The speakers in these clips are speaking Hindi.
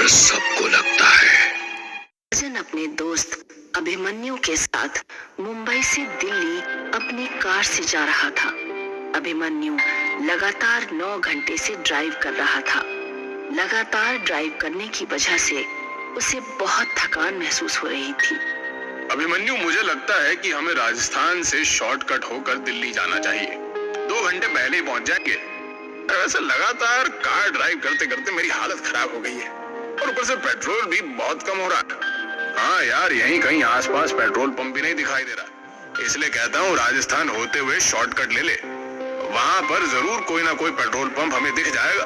डर सबको लगता है। अर्जुन अपने दोस्त अभिमन्यु के साथ मुंबई से दिल्ली अपनी कार से जा रहा था। अभिमन्यु लगातार 9 घंटे से ड्राइव कर रहा था। लगातार ड्राइव करने की वजह से उसे बहुत थकान महसूस हो रही थी। अभिमन्यु, मुझे लगता है कि हमें राजस्थान से शॉर्टकट होकर दिल्ली जाना चाहिए। 2 घंटे पहले ही पहुंच जाएंगे। वैसे लगातार कार ड्राइव करते करते मेरी हालत खराब हो गई है और ऊपर से पेट्रोल भी बहुत कम हो रहा है। हाँ यार, यहीं कहीं आसपास पेट्रोल पंप भी नहीं दिखाई दे रहा, इसलिए कहता हूँ राजस्थान होते हुए शॉर्टकट ले ले। वहाँ पर जरूर कोई ना कोई पेट्रोल पंप हमें दिख जाएगा।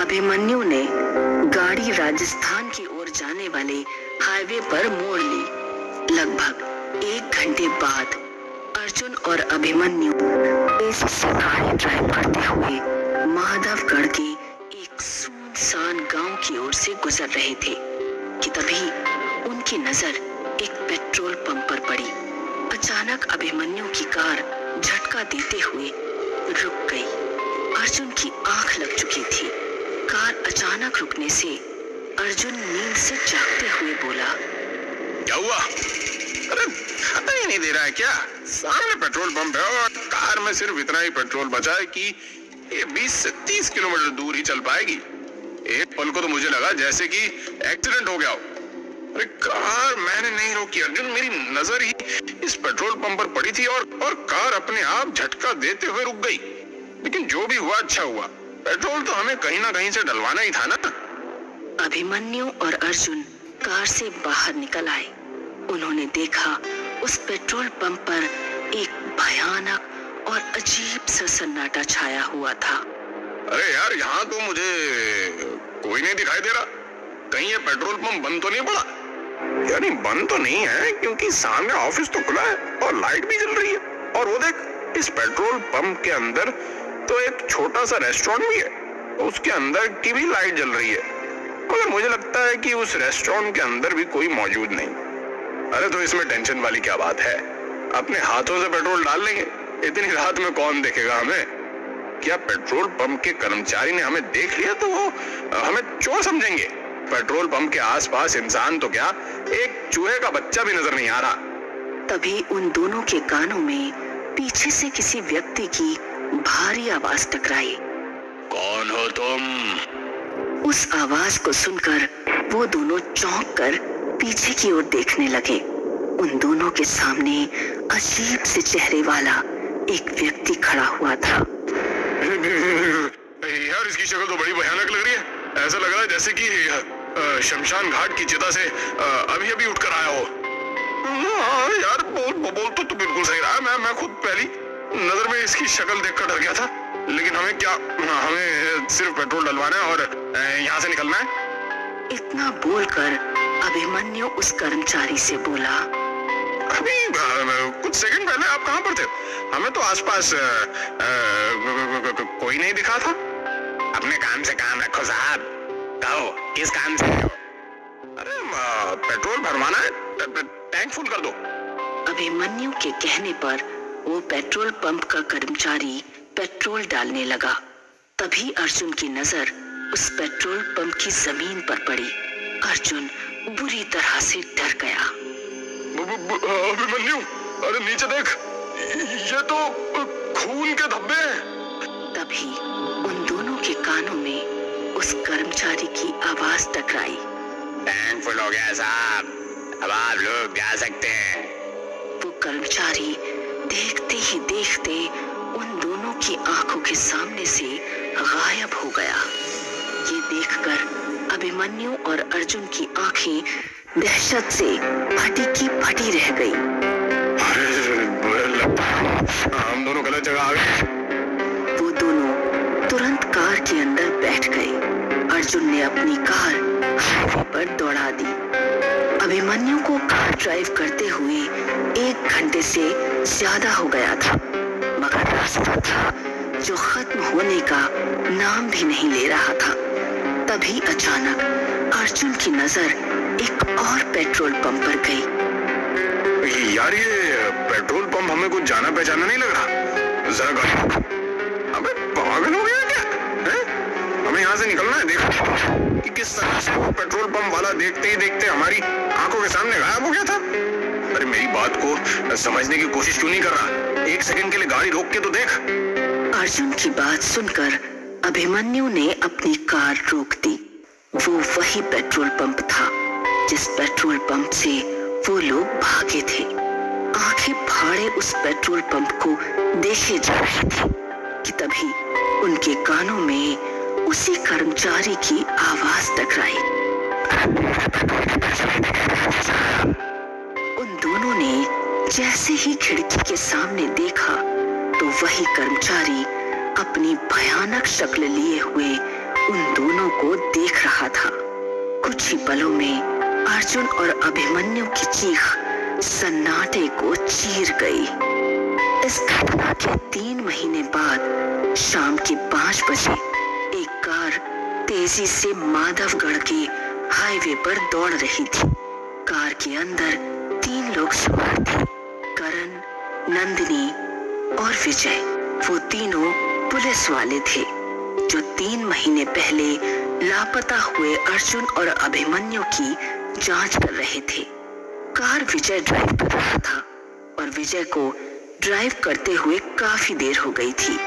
अभिमन्यु ने गाड़ी राजस्थान की ओर जाने वाले हाईवे पर मोड़ ली। लगभग 1 घंटे बाद अर्जुन और अभिमन्यु तेजी से गाड़ी ड्राइव करते हुए माधवगढ़ के एक सुनसान गांव की ओर से गुजर रहे थे कि तभी उनकी नजर एक पेट्रोल पंप पर पड़ी। अचानक अभिमन्यु की कार झटका देते हुए रुक गई। अर्जुन की आंख लग चुकी थी। कार अचानक रुकने से अर्जुन नींद से जागते हुए बोला, क्या हुआ? अरे दिखाई नहीं दे रहा है क्या? सामने पेट्रोल पंप है और कार में सिर्फ इतना ही पेट्रोल बचा है कि ये 20 से 30 किलोमीटर दूर ही चल पाएगी। एक पल को तो मुझे लगा जैसे कि एक्सीडेंट हो गया हो। अरे कार मैंने नहीं रोकी अर्जुन, मेरी नजर ही इस पेट्रोल पंप पर पड़ी थी और कार अपने आप झटका देते हुए रुक गई। लेकिन जो भी हुआ अच्छा हुआ, पेट्रोल तो हमें कहीं ना कहीं से डलवाना ही था ना। अभिमन्यु और अर्जुन कार से बाहर निकल आए। उन्होंने देखा उस पेट्रोल पंप पर एक भयानक और अजीब सा सन्नाटा छाया हुआ था। अरे यार, यहाँ तो मुझे कोई नहीं दिखाई दे रहा। कहीं ये पेट्रोल पंप बंद तो नहीं पड़ा? यानी बंद तो नहीं है, क्योंकि सामने ऑफिस तो खुला है और लाइट भी जल रही है। और वो देख, इस पेट्रोल पंप के अंदर तो एक छोटा सा रेस्टोरेंट भी है, उसके अंदर की भी लाइट जल रही है। मगर मुझे लगता है कि उस रेस्टोरेंट के अंदर भी कोई मौजूद नहीं। अरे तो इसमें टेंशन वाली क्या बात है? अपने हाथों से पेट्रोल डाल लेंगे। इतनी रात में कौन देखेगा हमें? क्या पेट्रोल पंप के कर्मचारी ने हमें देख लिया तो वो हमें चोर समझेंगे? पेट्रोल पंप के आसपास इंसान तो क्या, एक चूहे का बच्चा भी नजर नहीं आ रहा। तभी उन दोनों के कानों में पीछे से किसी व्यक्ति की भारी आवाज टकराई। कौन हो तुम? उस आवाज को सुनकर वो दोनों चौंक कर पीछे की ओर देखने लगे। उन दोनों के सामने अजीब से चेहरे वाला एक व्यक्ति खड़ा हुआ था। यार, इसकी शक्ल तो बड़ी भयानक लग रही है। ऐसा लग रहा है जैसे कि शमशान घाट की चिता से अभी अभी उठकर आया हो। यार, बोल तो बिल्कुल सही रहा। मैं खुद पहली नजर में इसकी शक्ल देखकर डर गया था। लेकिन हमें सिर्फ पेट्रोल डलवाना है और यहाँ से निकलना है। इतना बोलकर अभिमन्यु उस कर्मचारी से बोला, अभी कुछ सेकंड पहले आप कहाँ पर थे? हमें तो आसपास कोई नहीं दिखा था। अपने काम से काम रखो साहब। कहो, किस काम से हो? अरे पेट्रोल भरवाना है, टैंक फुल कर दो। अभिमन्यु के कहने पर वो पेट्रोल पंप का कर्मचारी पेट्रोल डालने लगा। तभी अर्जुन की नजर उस पेट्रोल पंप की जमीन पर पड़ी। अर्जुन बुरी तरह से डर गया। अभिमन्यु, अरे नीचे देख, ये तो खून के धब्बे हैं। तभी उन दोनों के कानों में उस कर्मचारी की आवाज टकराई। टैंक फुल हो गया साहब, अब आप लोग जा सकते हैं। वो कर्मचारी देखते ही देखते उन दोनों की आंखों के सामने से गायब हो गया। ये देखकर अभिमन्यु और अर्जुन की आंखें दहशत से फटी की फटी रह गई। हम दोनों गलत जगह आ गए। वो दोनों तुरंत कार के अंदर बैठ गए। अर्जुन ने अपनी कार हाईवे पर दौड़ा दी। अभिमन्यु को कार ड्राइव करते हुए 1 घंटे से ज्यादा हो गया था, मगर रास्ता था जो खत्म होने का नाम भी नहीं ले रहा था। तभी अचानक अर्जुन की नजर एक और पेट्रोल पंप पर गई। यार, ये पेट्रोल पंप हमें कुछ जाना पहचाना नहीं लग रहा। जरा गाड़ी, अबे पागल हो गया क्या? हमें यहाँ से निकलना है। देखो किस तरह से वो पेट्रोल पंप वाला देखते ही देखते हमारी आंखों के सामने गायब हो गया था। अरे मेरी बात को समझने की कोशिश क्यों नहीं कर रहा? एक सेकंड के लिए गाड़ी रोक के तो देख। अर्जुन की बात सुनकर अभिमन्यु ने अपनी कार रोक दी। वो वही पेट्रोल पंप था जिस पेट्रोल पंप से वो लोग भागे थे। आंखें फाड़े उस पेट्रोल पंप को देखे जा रहे थे कि तभी उनके कानों में उसी कर्मचारी की आवाज टकराई। उन दोनों ने जैसे ही खिड़की के सामने देखा तो वही कर्मचारी अपनी भयानक शक्ल लिए हुए उन दोनों को देख रहा था। कुछ ही पलों में अर्जुन और अभिमन्यु की चीख सन्नाटे को चीर गई। इस घटना के 3 महीने बाद शाम के 5 बजे एक कार तेजी से माधवगढ़ के हाईवे पर दौड़ रही थी। कार के अंदर 3 लोग सवार थे, करण, नंदिनी और विजय। वो तीनों पुलिस वाले थे जो 3 महीने पहले लापता हुए अर्जुन और अभिमन्यु की जांच कर रहे थे। कार विजय ड्राइव कर रहा था और विजय को ड्राइव करते हुए काफी देर हो गई थी।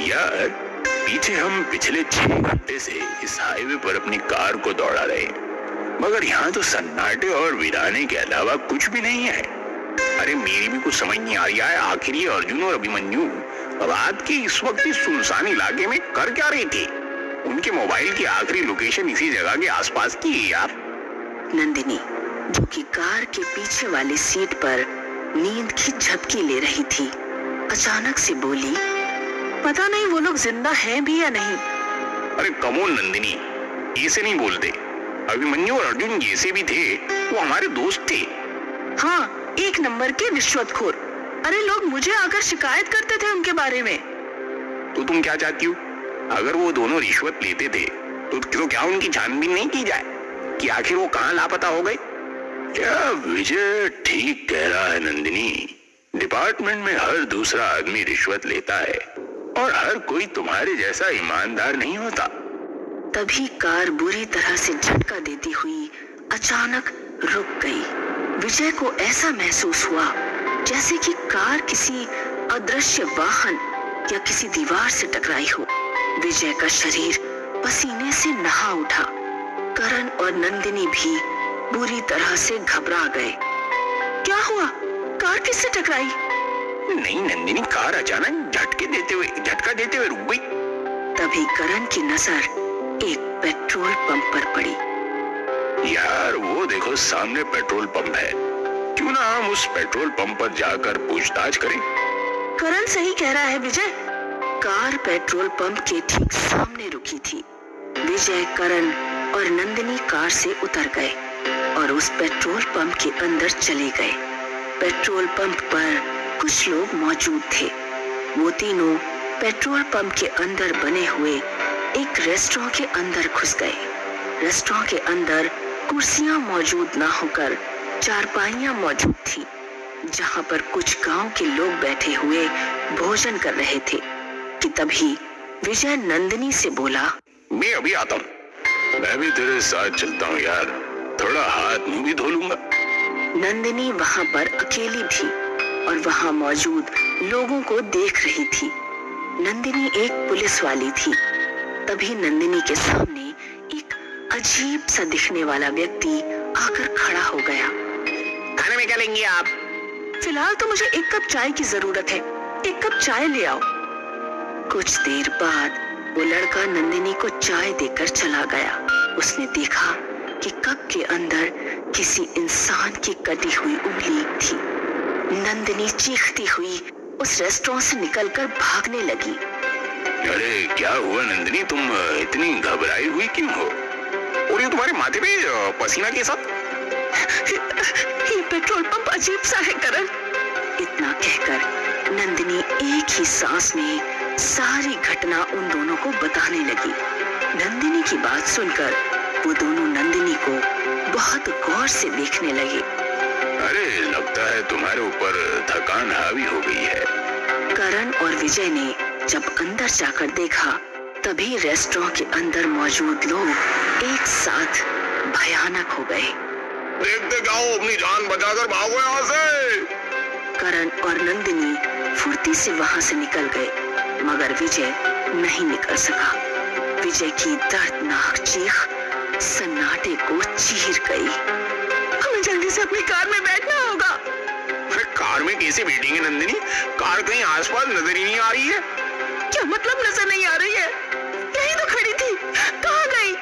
यार, पीछे हम पिछले 6 घंटे से इस हाईवे पर अपनी कार को दौड़ा रहे, मगर यहाँ तो सन्नाटे और वीराने के अलावा कुछ भी नहीं है। अरे मेरी भी कुछ समझ नहीं आ रही है, आखिर ये अर्जुन और अभिमन्यु रात के इस वक्त इस सुनसान इलाके में कर क्या रहे थे? उनके मोबाइल की आखिरी लोकेशन इसी जगह के आसपास की है यार। नंदिनी, जो कि कार के पीछे वाली सीट पर नींद की झपकी ले रही थी, अचानक से बोली, पता नहीं वो लोग जिंदा हैं भी या नहीं। अरे कम ऑन नंदिनी, ऐसे नहीं बोलते। अभिमन्यु और अर्जुन जैसे भी थे, वो हमारे दोस्त थे। हाँ, 1 नंबर के रिश्वतखोर। अरे लोग मुझे आकर शिकायत करते थे उनके बारे में। तो तुम क्या चाहती हो? अगर वो दोनों रिश्वत लेते थे तो क्या उनकी छानबीन नहीं की जाए कि आखिर वो कहाँ लापता हो गए? क्या विजय ठीक कह रहा है नंदिनी। डिपार्टमेंट में हर दूसरा आदमी रिश्वत लेता है और हर कोई तुम्हारे जैसा ईमानदार नहीं होता। तभी कार बुरी तरह से झटका देती हुई अचानक रुक गई। विजय को ऐसा महसूस हुआ जैसे कि कार किसी अदृश्य वाहन या किसी दीवार से टकराई हो। विजय का शरीर पसीने से नहा उठा। करण और नंदिनी भी बुरी तरह से घबरा गए। क्या हुआ? कार किससे टकराई? नहीं नंदिनी, कार अचानक झटका देते हुए रुक गई। तभी करण की नजर एक पेट्रोल पंप पर पड़ी। यार वो देखो, सामने पेट्रोल पंप है। क्यों ना हम उस पेट्रोल पंप पर जाकर पूछताछ करें? करण सही कह रहा है विजय। कार पेट्रोल पंप के ठीक सामने रुकी थी। विजय, करण और नंदिनी कार से उतर गए और उस पेट्रोल पंप के अंदर चले गए। पेट्रोल पंप पर कुछ लोग मौजूद थे। वो तीनों पेट्रोल पंप के अंदर बने हुए एक रेस्टोरेंट के अंदर घुस गए। रेस्टोरेंट के अंदर कुर्सियां मौजूद ना होकर चारपाइयां मौजूद थी, जहां पर कुछ गांव के लोग बैठे हुए भोजन कर रहे थे कि तभी विजय नंदिनी से बोला, मैं अभी आता हूँ। मैं भी तेरे साथ चलता हूँ यार, थोड़ा हाथ मुंह भी धो लूंगा। नंदिनी वहां पर अकेली थी और वहां मौजूद लोगों को देख रही थी। नंदिनी एक पुलिस वाली थी। तभी नंदिनी के सामने एक अजीब सा दिखने वाला व्यक्ति आकर खड़ा हो गया। खाने में क्या लेंगी आप? फिलहाल तो मुझे 1 कप चाय की जरूरत है। 1 कप चाय ले आओ। कुछ देर बाद वो लड़का नंदिनी को चाय देकर चला गया। उसने देखा कि कप के अंदर किसी इंसान की कटी हुई उंगली थी। नंदिनी चीखती हुई उस रेस्टोरेंट से निकलकर भागने लगी। अरे क्या हुआ नंदिनी, तुम इतनी घबराई हुई क्यों हो? और ये तुम्हारे माथे पे पसीना के साथ? ये पेट्रोल पंप अजीब सा है करण। इतना कहकर नंदिनी एक ही सांस में सारी घटना उन दोनों को बताने लगी। नंदिनी की बात सुनकर वो दोनों नंदिनी को बहुत गौर से देखने लगे। अरे लगता है तुम्हारे ऊपर थकान हावी हो गई है। करण और विजय ने जब अंदर जाकर देखा तभी रेस्टोरेंट के अंदर मौजूद लोग एक साथ भयानक हो गए। देखते क्या हो, अपनी जान बचाकर भागो यहाँ से। करण और नंदिनी फुर्ती से वहां से निकल गए, मगर विजय नहीं निकल सका। विजय की दर्दनाक चीख सन्नाटे को चीर गई। हमें जल्दी से अपनी कार में बैठना होगा। कार में कैसे बैठेंगे नंदिनी? कार कहीं आसपास नजर ही नहीं आ रही है। क्या मतलब नजर नहीं आ रही है? यही तो खड़ी थी, कहाँ गई?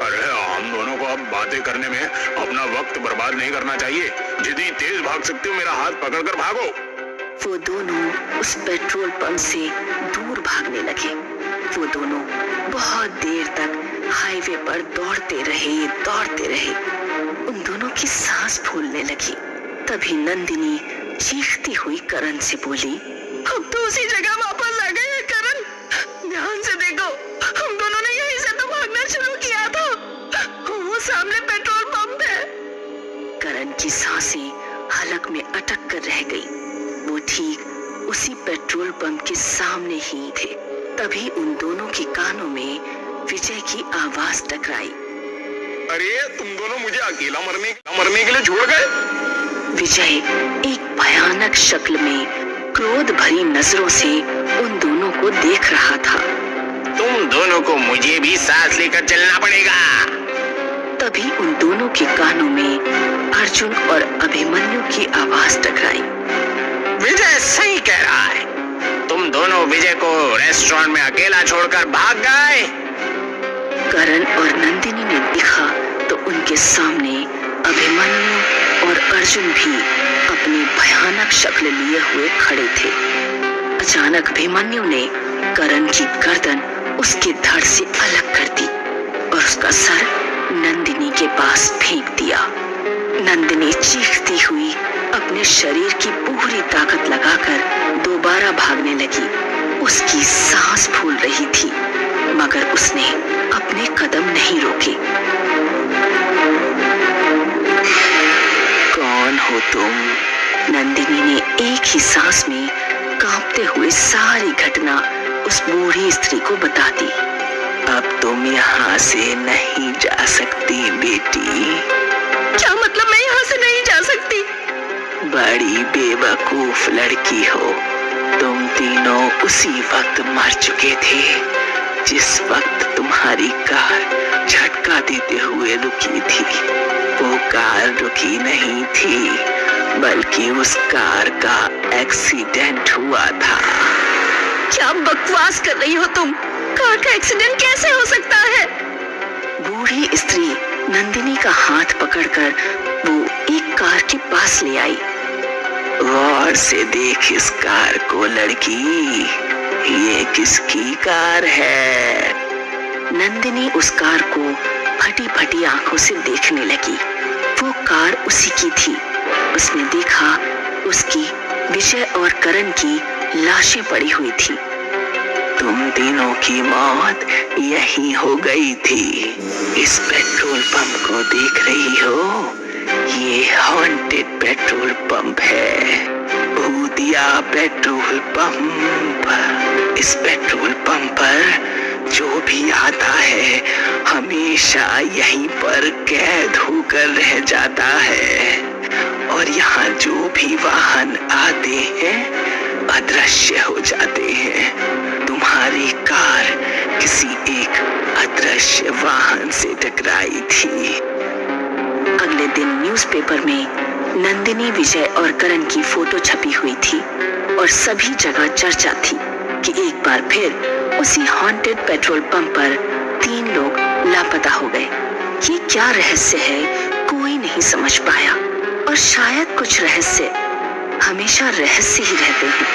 अरे हम दोनों को अब बातें करने में अपना वक्त बर्बाद नहीं करना चाहिए। जितनी तेज भाग सकते हो मेरा हाथ पकड़कर भागो। वो दोनों उस पेट्रोल पंप से दूर भागने लगे। वो दोनों बहुत देर तक हाईवे पर दौड़ते रहे। उन दोनों की सांस फूलने लगी। तभी नंदिनी चीखती हुई करण से बोली, अब तो उसी जगह वापस आ गए हैं करण। ध्यान से देखो, हम दोनों ने यहीं से तो भागना शुरू किया था। वो सामने पेट्रोल पंप है। करण की सांसें हलक में अटक कर रह गई। वो ठीक उसी पेट्रोल पंप के सामने ही थे। तभी उन दोनों के कानों में विजय की आवाज टकराई। अरे तुम दोनों मुझे अकेला मरने के लिए छोड़ गए। विजय एक भयानक शक्ल में क्रोध भरी नजरों से उन दोनों को देख रहा था। तुम दोनों को मुझे भी सांस लेकर चलना पड़ेगा। तभी उन दोनों के कानों में अर्जुन और अभिमन्यु की आवाज टकराई। विजय सही कह रहा है। तुम दोनों विजय को रेस्टोरेंट में अकेला छोड़कर भाग गए। करण और नंदिनी ने देखा तो उनके सामने अभिमन्यु और अर्जुन भी अपनी भयानक शक्ल लिए हुए खड़े थे। अचानक अभिमन्यु ने करण की गर्दन उसके धड़ से अलग कर दी और उसका सर नंदिनी के पास फेंक दिया। नंदिनी चीखती हुई अपने शरीर की पूरी ताकत लगाकर दोबारा भागने लगी। उसकी सांस फूल रही थी, मगर उसने अपने कदम नहीं रोके। कौन हो तुम? नंदिनी ने एक ही सांस में कांपते हुए सारी घटना उस बूढ़ी स्त्री को बता दी। अब तुम यहाँ से नहीं जा सकती बेटी। क्या मतलब मैं यहाँ से नहीं जा सकती? बड़ी बेवकूफ लड़की हो। तुम तीनों उसी वक्त मर चुके थे जिस वक्त तुम्हारी कार झटका देते हुए रुकी थी। वो कार रुकी नहीं थी, बल्कि उस कार का एक्सीडेंट हुआ था। क्या बकवास कर रही हो तुम? कार का एक्सीडेंट कैसे हो सकता है? बूढ़ी स्त्री नंदिनी का हाथ पकड़कर वो एक कार के पास ले आई। गौर से देख इस कार को लड़की, ये किसकी कार है? नंदिनी उस कार को फटी फटी आंखों से देखने लगी। वो कार उसी की थी। उसने देखा उसकी विजय और करण की लाशें पड़ी हुई थी। तुम तीनों की मौत यही हो गई थी। इस पेट्रोल पंप को देख रही हो? ये हॉन्टेड पेट्रोल पंप है, भूतिया पेट्रोल पंप। इस पेट्रोल पंप पर जो भी आता है हमेशा यहीं पर कैद होकर रह जाता है, और यहाँ जो भी वाहन आते हैं अदृश्य हो जाते हैं। तुम्हारी कार किसी एक अदृश्य वाहन से टकराई थी। अगले दिन न्यूज़पेपर में नंदिनी, विजय और करण की फोटो छपी हुई थी और सभी जगह चर्चा थी कि एक बार फिर उसी हॉन्टेड पेट्रोल पंप पर 3 लोग लापता हो गए। ये क्या रहस्य है, कोई नहीं समझ पाया, और शायद कुछ रहस्य हमेशा रहस्य ही रहते हैं।